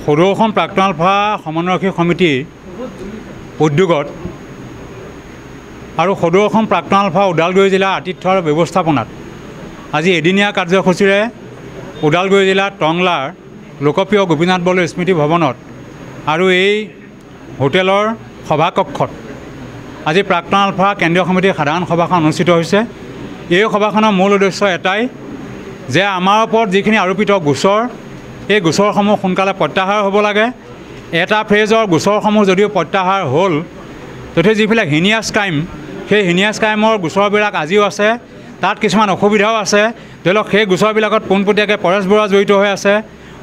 সদৌ অসম প্ৰাক্তন আলফা সমন্বয়ৰক্ষী সমিতিৰ উদ্যোগত আৰু সদৌ অসম প্ৰাক্তন আলফা ওদালগুৰি জিলা আতিথ্যৰ ব্যৱস্থাপনাত আজি এদিনীয়া কাৰ্যসূচীৰে ওদালগুৰি জিলাৰ টংলাৰ লোকপ্ৰিয় গোপীনাথ বৰদলৈ স্মৃতি ভৱনত আৰু এই হোটেলৰ সভাকক্ষত আজি প্ৰাক্তন আলফা কেন্দ্ৰীয় সমিতিৰ সাধাৰণ সভাখন অনুষ্ঠিত হৈছে। এই সভাখনৰ মূল উদ্দেশ্য এটাই যে আমাৰ ওপৰত যিখিনি আৰোপিত গোচৰ এই গোচৰসমূহ সোনকালে প্ৰত্যাহাৰ হ'ব লাগে। এটা ফেজৰ গোচৰসমূহ যদিও প্ৰত্যাহাৰ হ'ল তথাপি যিবিলাক হিনিয়াছ ক্ৰাইম সেই হিনিয়াছ ক্ৰাইমৰ গোচৰবিলাক আজিও আছে, তাত কিছুমান অসুবিধাও আছে। ধৰি লওক সেই গোচৰবিলাকত পোনপটীয়াকৈ পৰেশ বৰুৱা জড়িত হৈ আছে,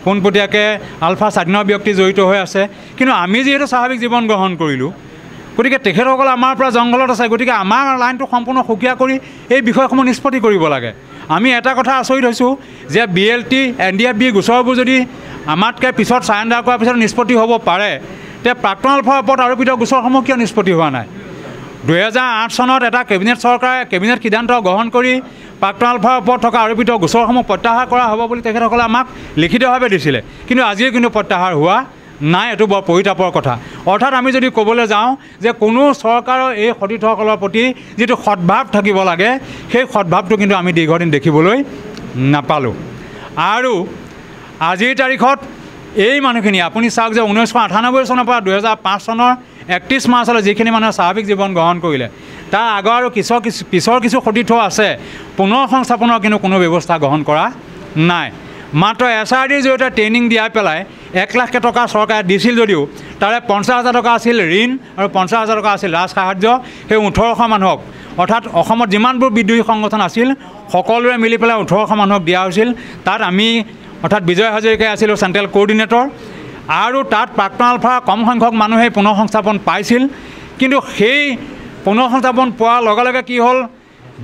পোনপটীয়াকৈ আলফা স্বাধীন ব্যক্তি জড়িত হৈ আছে। কিন্তু আমি যিহেতু স্বাভাৱিক জীৱন গ্ৰহণ কৰিলোঁ গতিকে তেখেতসকল আমাৰ পৰা জংঘলত আছে, গতিকে আমাৰ লাইনটো সম্পূৰ্ণ সুকীয়া কৰি এই বিষয়সমূহ নিষ্পত্তি কৰিব লাগে। আমি এটা কথা আচৰিত হৈছোঁ যে BLT NDFB গোচৰবোৰ যদি আমাতকৈ পিছত চাৰেণ্ডাৰ কৰাৰ পিছত নিষ্পত্তি হ'ব পাৰে, তেতিয়া প্ৰাক্তন আলফাৰ ওপৰত আৰোপিত গোচৰসমূহ কিয় নিষ্পত্তি হোৱা নাই? 2008 চনত এটা কেবিনেট সিদ্ধান্ত গ্ৰহণ কৰি প্ৰাক্তন আলফাৰ ওপৰত থকা আৰোপিত গোচৰসমূহ প্ৰত্যাহাৰ কৰা হ'ব বুলি তেখেতসকলে আমাক লিখিতভাৱে দিছিলে, কিন্তু আজিও কিন্তু প্ৰত্যাহাৰ হোৱা নাই। এইটো বৰ পৰিতাপৰ কথা। অৰ্থাৎ আমি যদি ক'বলৈ যাওঁ যে কোনো চৰকাৰৰ এই সতীৰ্থসকলৰ প্ৰতি যিটো সদ্ভাৱ থাকিব লাগে সেই সদ্ভাৱটো কিন্তু আমি দীৰ্ঘদিন দেখিবলৈ নাপালোঁ। আৰু আজিৰ তাৰিখত এই মানুহখিনি আপুনি চাওক যে 1998 চনৰ পৰা 2005 চনৰ 31 মাৰ্চলৈ যিখিনি মানুহে স্বাভাৱিক জীৱন গ্ৰহণ কৰিলে তাৰ আগৰ আৰু পিছৰ কিছু সতীৰ্থ আছে, পুনৰ সংস্থাপনৰ কিন্তু কোনো ব্যৱস্থা গ্ৰহণ কৰা নাই। মাত্ৰ SRDৰ জৰিয়তে ট্ৰেইনিং দিয়াই পেলাই 1 লাখ টকা চৰকাৰে দিছিল যদিও তাৰে 50,000 টকা আছিল ঋণ আৰু 50,000 টকা আছিল ৰাজ সাহায্য। সেই 1800 মানুহক অৰ্থাৎ অসমত যিমানবোৰ বিদ্ৰোহী সংগঠন আছিল সকলোৰে মিলি পেলাই 1800 মানুহক দিয়া হৈছিল। তাত আমি অৰ্থাৎ বিজয় হাজৰিকাই আছিলোঁ চেণ্ট্ৰেল কোঅৰ্ডিনেটৰ, আৰু তাত প্ৰাক্তন আলফাৰ কম সংখ্যক মানুহে পুনৰ সংস্থাপন পাইছিল। কিন্তু সেই পুনৰ সংস্থাপন পোৱাৰ লগে লগে কি হ'ল,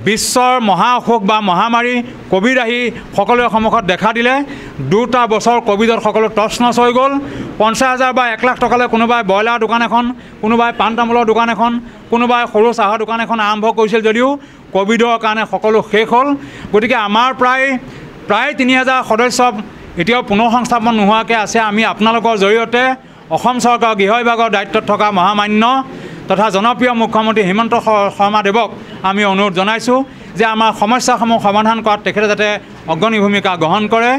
বিশ্বৰ মহা অসুখ বা মহামাৰী ক'ভিড আহি সকলোৰে সন্মুখত দেখা দিলে। 2টা বছৰ ক'ভিডত সকলো তছনছ হৈ গ'ল। 50,000 বা 1 লাখ টকালৈ কোনোবাই ব্ৰইলাৰ দোকান এখন, কোনোবাই পাণ তামোলৰ দোকান এখন, কোনোবাই সৰু চাহৰ দোকান এখন আৰম্ভ কৰিছিল যদিও ক'ভিডৰ কাৰণে সকলো শেষ হ'ল। গতিকে আমাৰ প্ৰায় 3,000 সদস্য এতিয়াও পুনৰ সংস্থাপন নোহোৱাকৈ আছে। আমি আপোনালোকৰ জৰিয়তে অসম চৰকাৰৰ গৃহ বিভাগৰ দায়িত্বত থকা মহামান্য তথা জনপ্ৰিয় মুখ্যমন্ত্ৰী হিমন্ত শৰ্মা দেৱক আমি অনুৰোধ জনাইছোঁ যে আমাৰ সমস্যাসমূহ সমাধান কৰাত তেখেতে যাতে অগ্ৰণী ভূমিকা গ্ৰহণ কৰে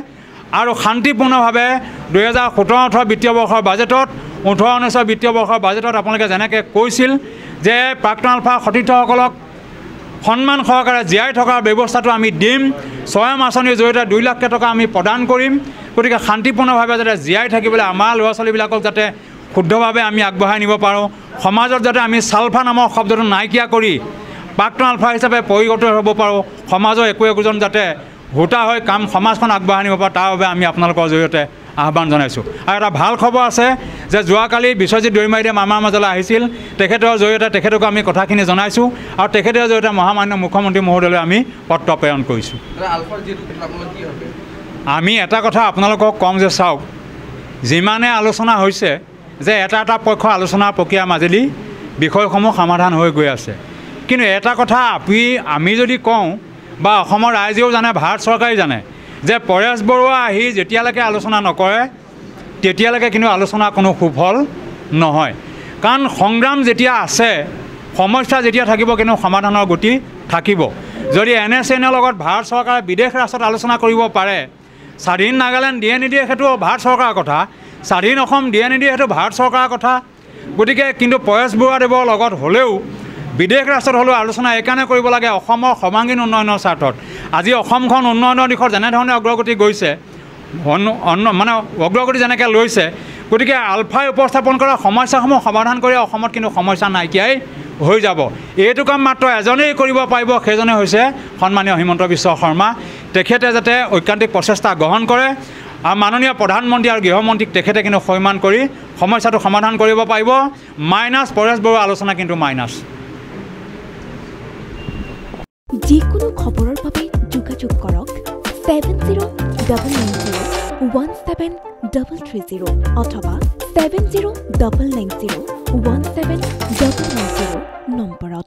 আৰু শান্তিপূৰ্ণভাৱে 2017-18 বিত্তীয় বৰ্ষৰ বাজেটত 18-19 বিত্তীয় বৰ্ষৰ বাজেটত আপোনালোকে যেনেকৈ কৈছিল যে প্ৰাক্তন আলফা সতীৰ্থসকলক সন্মান সহকাৰে জীয়াই থকাৰ ব্যৱস্থাটো আমি দিম, স্বয়ং আঁচনিৰ জৰিয়তে 2 লাখ টকা আমি প্ৰদান কৰিম। গতিকে শান্তিপূৰ্ণভাৱে যাতে জীয়াই থাকিবলৈ আমাৰ ল'ৰা ছোৱালীবিলাকক যাতে শুদ্ধভাৱে আমি আগবঢ়াই নিব পাৰোঁ, সমাজত যাতে আমি ছালফা নামৰ শব্দটো নাইকিয়া কৰি প্ৰাক্তন আলফা হিচাপে পৰিগণিত হ'ব পাৰোঁ, সমাজৰ একোজন যাতে ভোটা হৈ সমাজখন আগবঢ়াই নিব পাৰোঁ, তাৰ বাবে আমি আপোনালোকৰ জৰিয়তে আহ্বান জনাইছোঁ। আৰু এটা ভাল খবৰ আছে যে যোৱাকালি বিশ্বজিৎ দৈমাৰীদেৱে আমাৰ মাজলৈ আহিছিল, তেখেতৰ জৰিয়তে তেখেতকো আমি কথাখিনি জনাইছোঁ আৰু তেখেতৰ জৰিয়তে মহামান্য মুখ্যমন্ত্ৰী মহোদয়লৈ আমি পত্ৰ প্ৰেৰণ কৰিছোঁ। আমি এটা কথা আপোনালোকক কম যে চাওক, যিমানে আলোচনা হৈছে যে এটা পক্ষ আলোচনাৰ প্ৰক্ৰিয়াৰ মাজেদি বিষয়সমূহ সমাধান হৈ গৈ আছে, কিন্তু এটা কথা আমি যদি কওঁ বা অসমৰ ৰাইজেও জানে, ভাৰত চৰকাৰে জানে যে পৰেশ বৰুৱা আহি যেতিয়ালৈকে আলোচনা নকৰে তেতিয়ালৈকে কিন্তু আলোচনা কোনো সুফল নহয়। কাৰণ সংগ্ৰাম যেতিয়া আছে, সমস্যা যেতিয়া থাকিব কিন্তু সমাধানৰ গতি থাকিব। যদি NSNৰ লগত ভাৰত চৰকাৰে বিদেশ ৰাষ্ট্ৰত আলোচনা কৰিব পাৰে, স্বাধীন নাগালেণ্ড দিয়ে নিদিয়ে সেইটো ভাৰত চৰকাৰৰ কথা, স্বাধীন অসম দিয়ে নিদিয়ে সেইটো ভাৰত চৰকাৰৰ কথা। গতিকে কিন্তু পৰেশ বৰুৱাদেৱৰ লগত হ'লেও বিদেশ ৰাষ্ট্ৰত হ'লেও আলোচনা এইকাৰণে কৰিব লাগে অসমৰ সৰ্বাংগীন উন্নয়নৰ স্বাৰ্থত। আজি অসমখন উন্নয়নৰ দিশত যেনেধৰণে অগ্ৰগতি গৈছে, মানে অগ্ৰগতি যেনেকৈ লৈছে, গতিকে আলফাই উপস্থাপন কৰা সমস্যাসমূহ সমাধান কৰি অসমত কিন্তু সমস্যা নাইকিয়াই হৈ যাব। এইটো কাম মাত্ৰ এজনেই কৰিব পাৰিব, সেইজনে হৈছে সন্মানীয় হিমন্ত বিশ্ব শৰ্মা। তেখেতে যাতে ঐকান্তিক প্ৰচেষ্টা গ্ৰহণ কৰে আৰু মাননীয় প্ৰধানমন্ত্ৰী আৰু গৃহমন্ত্ৰীক তেখেতে কিন্তু সন্মান কৰি সমস্যাটো সমাধান কৰিব পাৰিব। মাইনাছ পৰেশ বৰুৱা আলোচনা কিন্তু মাইনাছ। যিকোনো খবৰৰ বাবে যোগাযোগ কৰক 7099017330 অথবা 7099017990